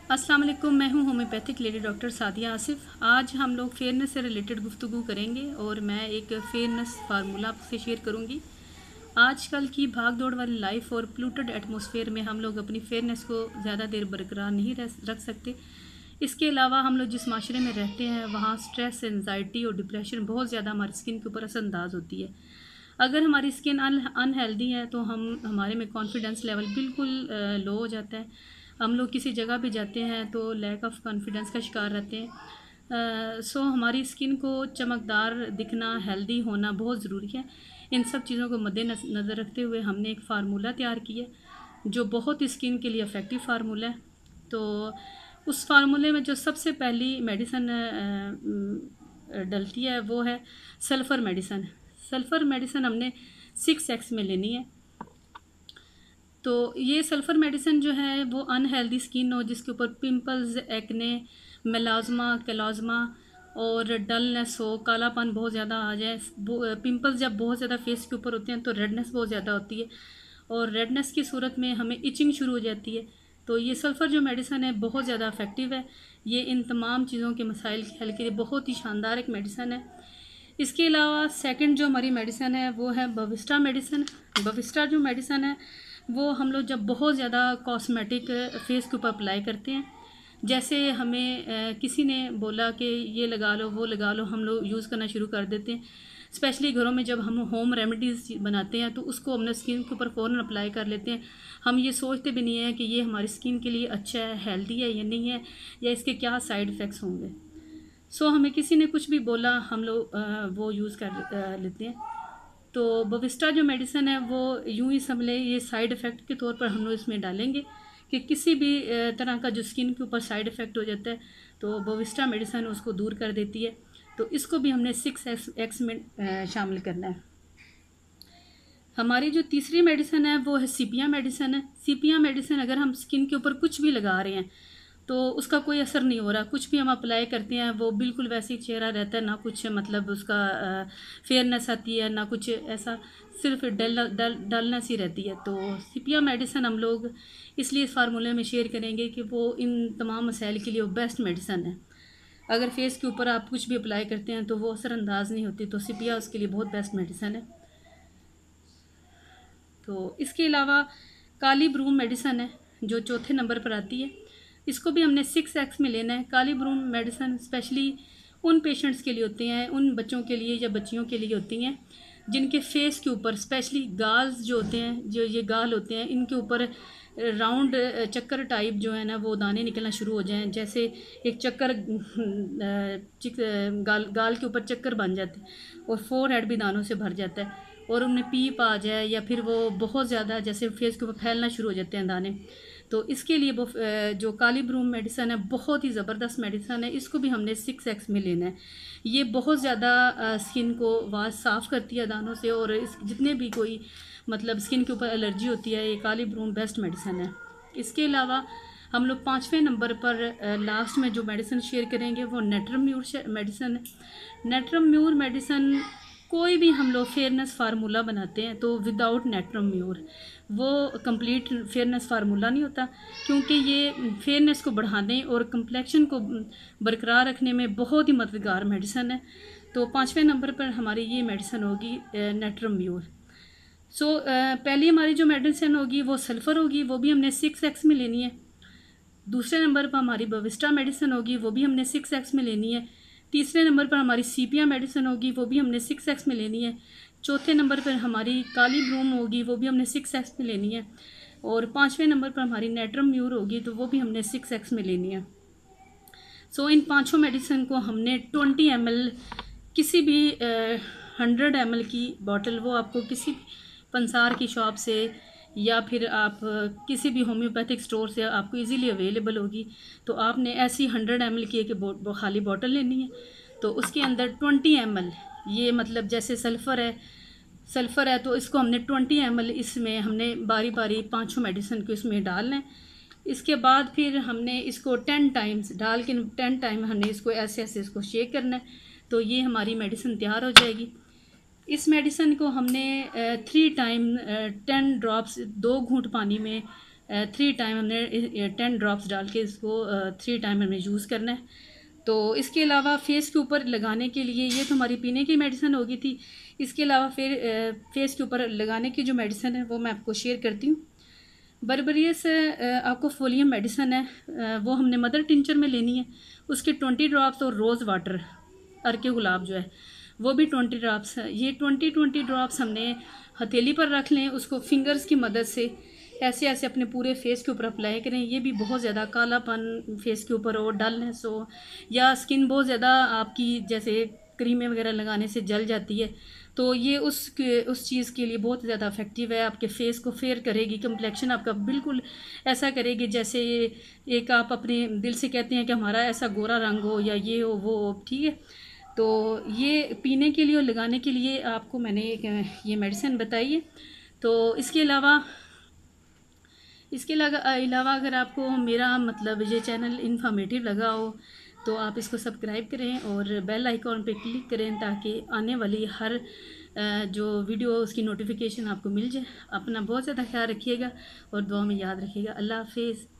अस्सलाम वालेकुम, मैं हूं homeopathic lady doctor Sadia Asif. आज हम लोग फेयरनेस से रिलेटेड गुफ्तगू करेंगे और मैं एक फेयरनेस फार्मूला आपसे शेयर करूंगी। आजकल की भाग दौड़ वाली लाइफ और पोल्यूटेड एटमॉस्फेयर में हम लोग अपनी फेयरनेस को ज़्यादा देर बरकरार नहीं रख सकते। इसके अलावा हम लोग जिस माशरे में रहते हैं वहाँ स्ट्रेस, एनजाइटी और डिप्रेशन बहुत ज़्यादा हमारी स्किन के ऊपर असरअंदाज होती है। अगर हमारी स्किन अनहेल्दी है तो हमारे में कॉन्फिडेंस लेवल बिल्कुल लो हो जाता है। हम लोग किसी जगह भी जाते हैं तो लैक ऑफ कॉन्फिडेंस का शिकार रहते हैं। सो हमारी स्किन को चमकदार दिखना, हेल्दी होना बहुत ज़रूरी है। इन सब चीज़ों को मद्देनज़र रखते हुए हमने एक फार्मूला तैयार किया जो बहुत स्किन के लिए इफ़ेक्टिव फार्मूला है। तो उस फार्मूले में जो सबसे पहली मेडिसन डलती है वो है सल्फ़र मेडिसन। सल्फ़र मेडिसन हमने 6x में लेनी है। तो ये सल्फ़र मेडिसिन जो है वो अनहेल्दी स्किन हो जिसके ऊपर पिंपल्स, एक्ने, मेलाज़मा, केलाज़मा और डलनेस हो, कालापन बहुत ज़्यादा आ जाए। पिंपल्स जब बहुत ज़्यादा फेस के ऊपर होते हैं तो रेडनेस बहुत ज़्यादा होती है और रेडनेस की सूरत में हमें इचिंग शुरू हो जाती है। तो ये सल्फ़र जो मेडिसिन है बहुत ज़्यादा इफ़ेक्टिव है। ये इन तमाम चीज़ों के मसाइल के हल के लिए बहुत ही शानदार एक मेडिसिन है। इसके अलावा सेकंड जो हमारी मेडिसिन है वो है बविस्टा मेडिसिन। बविस्टा जो मेडिसिन है वो हम लोग जब बहुत ज़्यादा कॉस्मेटिक फेस के ऊपर अप्लाई करते हैं, जैसे हमें किसी ने बोला कि ये लगा लो, वो लगा लो, हम लोग यूज़ करना शुरू कर देते हैं। स्पेशली घरों में जब हम होम रेमेडीज़ बनाते हैं तो उसको अपने स्किन के ऊपर फ़ौरन अप्लाई कर लेते हैं। हम ये सोचते भी नहीं है कि ये हमारी स्किन के लिए अच्छा है, हेल्दी है या नहीं है, या इसके क्या साइड इफ़ेक्ट्स होंगे। सो हमें किसी ने कुछ भी बोला, हम लोग वो यूज़ कर लेते हैं। तो बविस्टा जो मेडिसिन है वो यूं ही समझ, ये साइड इफ़ेक्ट के तौर पर हम लोग इसमें डालेंगे कि किसी भी तरह का जो स्किन के ऊपर साइड इफ़ेक्ट हो जाता है तो बविस्टा मेडिसिन उसको दूर कर देती है। तो इसको भी हमने 6x में शामिल करना है। हमारी जो तीसरी मेडिसिन है वो है सीपिया मेडिसिन है। सीपिया मेडिसिन अगर हम स्किन के ऊपर कुछ भी लगा रहे हैं तो उसका कोई असर नहीं हो रहा, कुछ भी हम अप्लाई करते हैं वो बिल्कुल वैसे ही चेहरा रहता है, ना कुछ मतलब उसका फेयरनेस आती है, ना कुछ ऐसा, सिर्फ डलनेस ही रहती है। तो सीपिया मेडिसिन हम लोग इसलिए इस फार्मूले में शेयर करेंगे कि वो इन तमाम मसाइल के लिए वो बेस्ट मेडिसिन है। अगर फेस के ऊपर आप कुछ भी अप्लाई करते हैं तो वो असरअंदाज नहीं होती, तो सीपिया उसके लिए बहुत बेस्ट मेडिसिन है। तो इसके अलावा काली ब्रूम मेडिसिन है जो चौथे नंबर पर आती है। इसको भी हमने 6x में लेना है। काली ब्रूम मेडिसिन स्पेशली उन पेशेंट्स के लिए होते हैं, उन बच्चों के लिए या बच्चियों के लिए होती हैं जिनके फेस के ऊपर स्पेशली गाल्स जो होते हैं, जो ये गाल होते हैं, इनके ऊपर राउंड चक्कर टाइप जो है ना वो दाने निकलना शुरू हो जाएं। जैसे एक चक्कर गाल के ऊपर चक्कर बन जाते हैं और फोरहेड भी दानों से भर जाता है और उनमें पीप आ जाए या फिर वो बहुत ज़्यादा जैसे फेस के ऊपर फैलना शुरू हो जाते हैं दाने। तो इसके लिए वो जो काली ब्रूम मेडिसिन है बहुत ही ज़बरदस्त मेडिसिन है। इसको भी हमने 6x में लेना है। ये बहुत ज़्यादा स्किन को वाश साफ़ करती है दानों से, और इस जितने भी कोई मतलब स्किन के ऊपर एलर्जी होती है ये काली ब्रूम बेस्ट मेडिसिन है। इसके अलावा हम लोग 5वें नंबर पर लास्ट में जो मेडिसिन शेयर करेंगे वो नेट्रम म्यूर मेडिसिन है। नेट्रम म्यूर मेडिसिन कोई भी हम लोग फेयरनेस फार्मूला बनाते हैं तो विदाउट नेट्रम म्यूर वो कंप्लीट फेयरनेस फार्मूला नहीं होता, क्योंकि ये फेयरनेस को बढ़ाने और कम्प्लेक्शन को बरकरार रखने में बहुत ही मददगार मेडिसिन है। तो 5वें नंबर पर हमारी ये मेडिसिन होगी नेट्रम म्यूर। सो पहली हमारी जो मेडिसिन होगी वो सल्फ़र होगी, वो भी हमने 6x में लेनी है। दूसरे नंबर पर हमारी बविस्टा मेडिसिन होगी, वो भी हमने 6x में लेनी है। तीसरे नंबर पर हमारी सीपिया मेडिसिन होगी, वो भी हमने 6x में लेनी है। चौथे नंबर पर हमारी काली ब्रूम होगी, वो भी हमने 6x में लेनी है। और 5वें नंबर पर हमारी नेट्रम म्यूर होगी, तो वो भी हमने 6x में लेनी है। सो इन पाँचों मेडिसिन को हमने 20 ml किसी भी 100 ml की बॉटल, वो आपको किसी पंसार की शॉप से या फिर आप किसी भी होम्योपैथिक स्टोर से आपको इजीली अवेलेबल होगी। तो आपने ऐसी 100 ml की एक खाली बॉटल लेनी है। तो उसके अंदर 20 ml, ये मतलब जैसे सल्फ़र है तो इसको हमने 20 ml इसमें हमने बारी बारी 5 मेडिसिन को इसमें डालना है। इसके बाद फिर हमने इसको 10 टाइम्स डाल के 10 टाइम हमने इसको ऐसे ऐसे इसको शेक करना है। तो ये हमारी मेडिसिन तैयार हो जाएगी। इस मेडिसिन को हमने 3 टाइम 10 ड्रॉप्स 2 घूंट पानी में 3 टाइम हमने 10 ड्रॉप्स डाल के इसको 3 टाइम हमें यूज़ करना है। तो इसके अलावा फेस के ऊपर लगाने के लिए ये तो हमारी पीने की मेडिसिन होगी थी। इसके अलावा फिर फेस के ऊपर लगाने की जो मेडिसिन है वो मैं आपको शेयर करती हूँ। बर्बरियस आपको फोलियम मेडिसिन है, वो हमने मदर टिंचर में लेनी है। उसके 20 ड्रॉप्स और रोज़ वाटर अर्के गुलाब जो है वो भी 20 ड्रॉप्स है। ये 20 ड्रॉप्स हमने हथेली पर रख लें, उसको फिंगर्स की मदद से ऐसे ऐसे अपने पूरे फेस के ऊपर अप्लाई करें। ये भी बहुत ज़्यादा कालापन फेस के ऊपर हो, डलनेस हो, या स्किन बहुत ज़्यादा आपकी जैसे क्रीमें वगैरह लगाने से जल जाती है, तो ये उस चीज़ के लिए बहुत ज़्यादा इफेक्टिव है। आपके फेस को फेयर करेगी, कम्प्लेक्शन आपका बिल्कुल ऐसा करेगी जैसे एक आप अपने दिल से कहते हैं कि हमारा ऐसा गोरा रंग हो या ये हो वो हो, ठीक है। तो ये पीने के लिए और लगाने के लिए आपको मैंने ये मेडिसिन बताई है। तो इसके अलावा अगर आपको मेरा मतलब ये चैनल इन्फॉर्मेटिव लगा हो तो आप इसको सब्सक्राइब करें और बेल आइकॉन पे क्लिक करें ताकि आने वाली हर जो वीडियो उसकी नोटिफिकेशन आपको मिल जाए। अपना बहुत ज़्यादा ख्याल रखिएगा और दुआ में याद रखिएगा। अल्लाह हाफिज़।